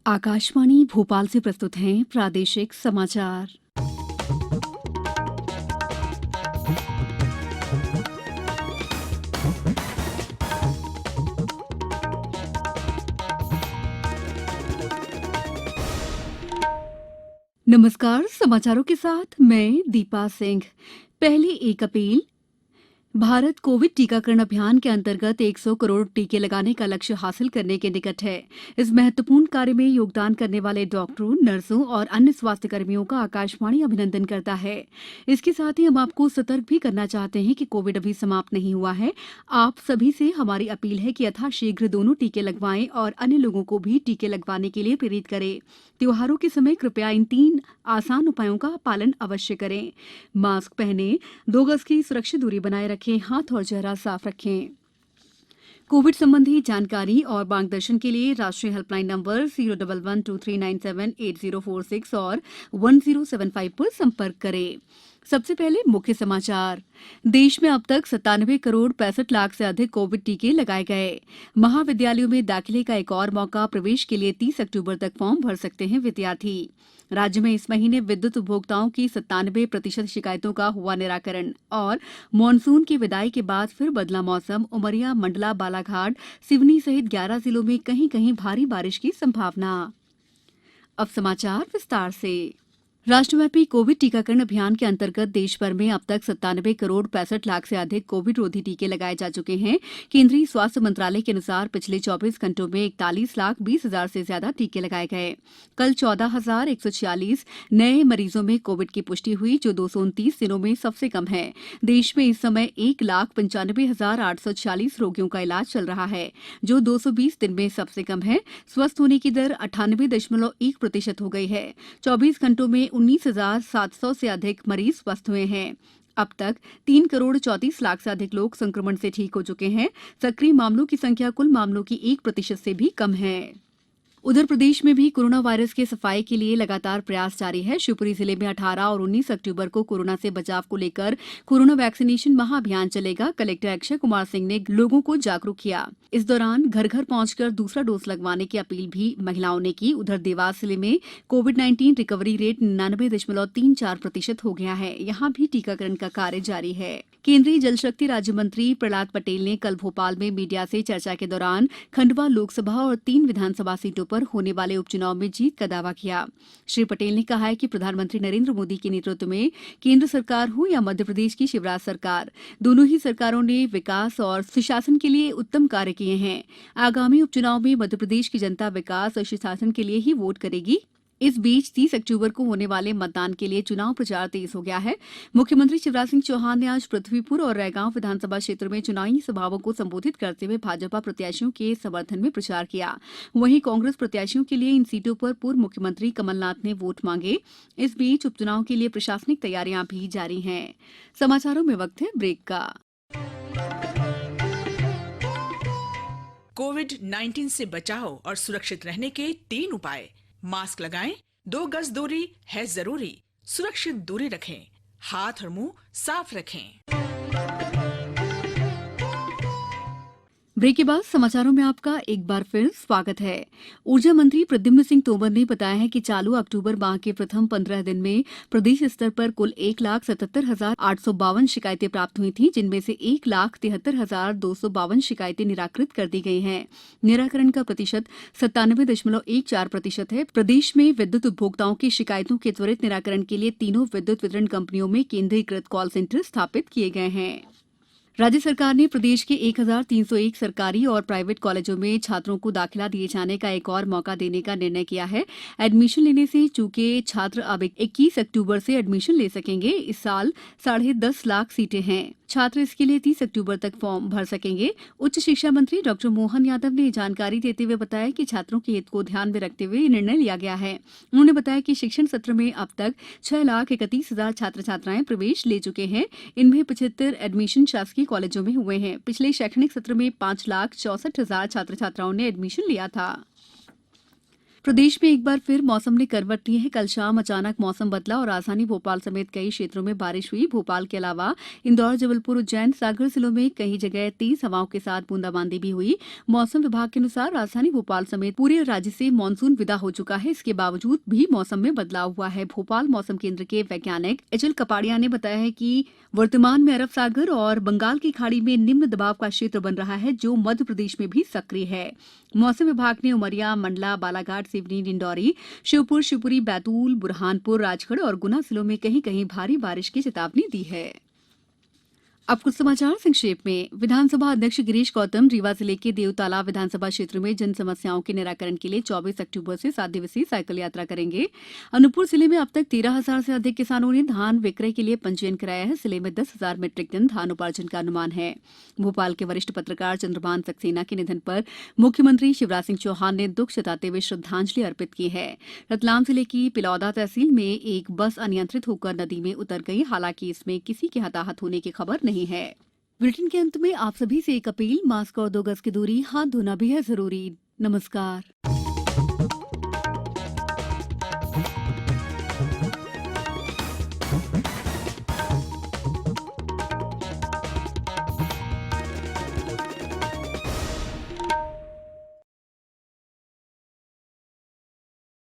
आकाशवाणी भोपाल से प्रस्तुत हैं प्रादेशिक समाचार। नमस्कार, समाचारों के साथ मैं दीपा सिंह। पहले एक अपील। भारत कोविड टीकाकरण अभियान के अंतर्गत 100 करोड़ टीके लगाने का लक्ष्य हासिल करने के निकट है। इस महत्वपूर्ण कार्य में योगदान करने वाले डॉक्टरों, नर्सों और अन्य स्वास्थ्य कर्मियों का आकाशवाणी अभिनंदन करता है। इसके साथ ही हम आपको सतर्क भी करना चाहते हैं कि कोविड अभी समाप्त नहीं हुआ है। आप सभी से हमारी अपील है कि यथाशीघ्र दोनों टीके लगवाएं और अन्य लोगों को भी टीके लगवाने के लिए प्रेरित करें। त्योहारों के समय कृपया इन 3 आसान उपायों का पालन अवश्य करें। मास्क पहनें, 2 गज की सुरक्षित दूरी बनाए रखें, हाथ और चेहरा साफ रखें। कोविड संबंधी जानकारी और मार्गदर्शन के लिए राष्ट्रीय हेल्पलाइन नंबर 01123978046 और 1075 पर संपर्क करें। सबसे पहले मुख्य समाचार। देश में अब तक 97 करोड़ 65 लाख से अधिक कोविड टीके लगाए गए। महाविद्यालयों में दाखिले का एक और मौका। प्रवेश के लिए 30 अक्टूबर तक फॉर्म भर सकते हैं विद्यार्थी। राज्य में इस महीने विद्युत उपभोक्ताओं की 97% शिकायतों का हुआ निराकरण। और मानसून की विदाई के बाद फिर बदला मौसम। उमरिया, मंडला, बालाघाट, सिवनी सहित 11 जिलों में कहीं कहीं भारी बारिश की संभावना। अब समाचार विस्तार से। राष्ट्रव्यापी कोविड टीकाकरण अभियान के अंतर्गत देश भर में अब तक 97 करोड़ 65 लाख से अधिक कोविड रोधी टीके लगाए जा चुके हैं। केंद्रीय स्वास्थ्य मंत्रालय के अनुसार पिछले 24 घंटों में 41 लाख 20 हजार से ज्यादा टीके लगाए गए। कल 14,146 नए मरीजों में कोविड की पुष्टि हुई, जो 229 दिनों में सबसे कम है। देश में इस समय 1,95,846 रोगियों का इलाज चल रहा है, जो 220 दिन में सबसे कम है। स्वस्थ होने की दर 98.1% हो गई है। 24 घंटों में 19,700 से अधिक मरीज स्वस्थ हुए हैं। अब तक 3 करोड़ 34 लाख से अधिक लोग संक्रमण से ठीक हो चुके हैं। सक्रिय मामलों की संख्या कुल मामलों की 1% से भी कम है। उधर प्रदेश में भी कोरोना वायरस के सफाई के लिए लगातार प्रयास जारी है। शिवपुरी जिले में 18 और 19 अक्टूबर को कोरोना से बचाव को लेकर कोरोना वैक्सीनेशन महाअभियान चलेगा। कलेक्टर अक्षय कुमार सिंह ने लोगों को जागरूक किया। इस दौरान घर घर पहुंचकर दूसरा डोज लगवाने की अपील भी महिलाओं ने की। उधर देवास जिले में कोविड-19 रिकवरी रेट 99.34% हो गया है। यहां भी टीकाकरण का कार्य जारी है। केंद्रीय जल शक्ति राज्य मंत्री प्रहलाद पटेल ने कल भोपाल में मीडिया से चर्चा के दौरान खंडवा लोकसभा और 3 विधानसभा सीटों पर होने वाले उपचुनाव में जीत का दावा किया। श्री पटेल ने कहा है कि प्रधानमंत्री नरेंद्र मोदी के नेतृत्व में केंद्र सरकार हो या मध्य प्रदेश की शिवराज सरकार, दोनों ही सरकारों ने विकास और सुशासन के लिए उत्तम कार्य किए हैं। आगामी उपचुनाव में मध्य प्रदेश की जनता विकास और सुशासन के लिए ही वोट करेगी। इस बीच 30 अक्टूबर को होने वाले मतदान के लिए चुनाव प्रचार तेज हो गया है। मुख्यमंत्री शिवराज सिंह चौहान ने आज पृथ्वीपुर और रैगांव विधानसभा क्षेत्र में चुनावी सभाओं को संबोधित करते हुए भाजपा प्रत्याशियों के समर्थन में प्रचार किया। वहीं कांग्रेस प्रत्याशियों के लिए इन सीटों पर पूर्व मुख्यमंत्री कमलनाथ ने वोट मांगे। इस बीच उपचुनाव के लिए प्रशासनिक तैयारियां भी जारी हैं। समाचारों में वक्त है ब्रेक का। कोविड-19 से बचाव और सुरक्षित रहने के 3 उपाय। मास्क लगाएं, 2 गज दूरी है जरूरी, सुरक्षित दूरी रखें, हाथ और मुंह साफ रखें। ब्रेक के बाद समाचारों में आपका एक बार फिर स्वागत है। ऊर्जा मंत्री प्रद्युम्न सिंह तोमर ने बताया है कि चालू अक्टूबर माह के प्रथम 15 दिन में प्रदेश स्तर पर कुल 1,77,852 शिकायतें प्राप्त हुई थीं, जिनमें से 1,73,252 शिकायतें निराकृत कर दी गई हैं। निराकरण का प्रतिशत 97.14% है। प्रदेश में विद्युत उपभोक्ताओं की शिकायतों के त्वरित निराकरण के लिए तीनों विद्युत वितरण कंपनियों में केंद्रीकृत कॉल सेंटर स्थापित किए गए हैं। राज्य सरकार ने प्रदेश के 1,301 सरकारी और प्राइवेट कॉलेजों में छात्रों को दाखिला दिए जाने का एक और मौका देने का निर्णय किया है। एडमिशन लेने से चूके छात्र अब 21 अक्टूबर से एडमिशन ले सकेंगे। इस साल 10.5 लाख सीटें हैं। छात्र इसके लिए 30 अक्टूबर तक फॉर्म भर सकेंगे। उच्च शिक्षा मंत्री डॉ मोहन यादव ने जानकारी देते हुए बताया कि छात्रों के हित को ध्यान में रखते हुए निर्णय लिया गया है। उन्होंने बताया कि शिक्षण सत्र में अब तक 6,31,000 छात्र छात्राएं प्रवेश ले चुके हैं। इनमें 75 एडमिशन शासकीय कॉलेजों में हुए हैं। पिछले शैक्षणिक सत्र में 5,64,000 छात्र छात्राओं ने एडमिशन लिया था। प्रदेश में एक बार फिर मौसम ने करवट ली है। कल शाम अचानक मौसम बदला और राजधानी भोपाल समेत कई क्षेत्रों में बारिश हुई। भोपाल के अलावा इंदौर, जबलपुर, उज्जैन, सागर जिलों में कई जगह तेज हवाओं के साथ बूंदाबांदी भी हुई। मौसम विभाग के अनुसार राजधानी भोपाल समेत पूरे राज्य से मानसून विदा हो चुका है। इसके बावजूद भी मौसम में बदलाव हुआ है। भोपाल मौसम केंद्र के वैज्ञानिक एचएल कपाड़िया ने बताया है कि वर्तमान में अरब सागर और बंगाल की खाड़ी में निम्न दबाव का क्षेत्र बन रहा है, जो मध्य प्रदेश में भी सक्रिय है। मौसम विभाग ने उमरिया, मंडला, बालाघाट, सिवनी, डिंडौरी, श्योपुर, शिवपुरी, बैतूल, बुरहानपुर, राजगढ़ और गुना जिलों में कहीं कहीं भारी बारिश की चेतावनी दी है। अब कुछ समाचार संक्षेप में। विधानसभा अध्यक्ष गिरीश गौतम रीवा जिले के देवताला विधानसभा क्षेत्र में जन समस्याओं के निराकरण के लिए 24 अक्टूबर से 7 दिवसीय साइकिल यात्रा करेंगे। अनूपपुर जिले में अब तक 13,000 से अधिक किसानों ने धान विक्रय के लिए पंजीयन कराया है। जिले में 10,000 मीट्रिक टन धान उपार्जन का अनुमान है। भोपाल के वरिष्ठ पत्रकार चंद्रभान सक्सेना के निधन पर मुख्यमंत्री शिवराज सिंह चौहान ने दुख जताते हुए श्रद्धांजलि अर्पित की है। रतलाम जिले की पिलौदा तहसील में एक बस अनियंत्रित होकर नदी में उतर गई। हालांकि इसमें किसी के हताहत होने की खबर नहीं है। बुलेटिन के अंत में आप सभी से एक अपील, मास्क और 2 गज की दूरी, हाथ धोना भी है जरूरी। नमस्कार।